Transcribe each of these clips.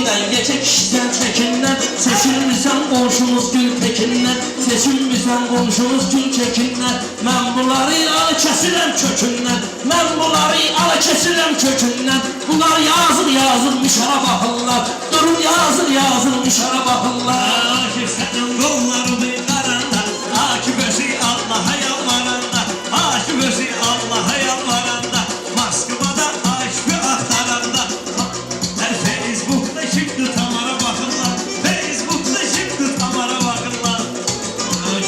camiden geçek işten çekinden seçilmişsen komşumuz gül tekinden seçilmişsen komşumuz gül çekinden ben bunları alı kesilem kökünden ben bunları alı kesilem kökünden bunlar yazır yazılmışara bakırlar durun yazır yazılmışara bakırlar Akif senin kolları bir karanda Akif özü Allah'a yalvaranda Akif özü Allah'a yalvaranda Moskva'da Akif'i aktaranda Her Facebook'ta şimdi Tamar'a bakırlar Facebook'ta şimdi Tamar'a bakırlar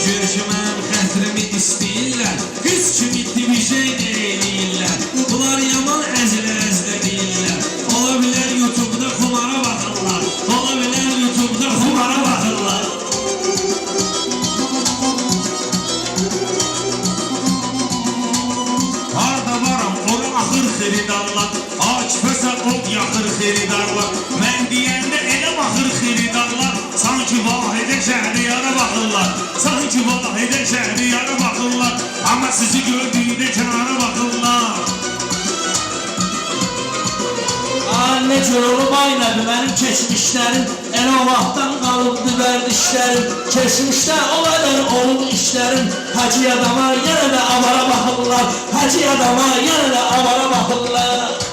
Görüşmem xətrimi istəyirlər Qız kimi divizey deyirlər Bunlar yaman əzlə deyirlər Ola bilər YouTube'da kumara bakırlar Ola bilər YouTube'da kumara bakırlar Harda varam ora axır xeridarlar Akifəsə od yaxır xeridarlar Mən deyəndə elə baxır xeridarlar Sanki Vahidə Şəhriyara baxırlar Sanki Vahidə Şəhriyara baxırlar Amma sizi gördüyündə kənara baxırlar Ne cür olub aynadı mənim keçmişlərim elə o vaxtdan qalıbdı vərdişlərim keçmişdə o qədər olub işlərim hacı adama yenə də avara baxırlar hacı adama yenə də avara baxırlar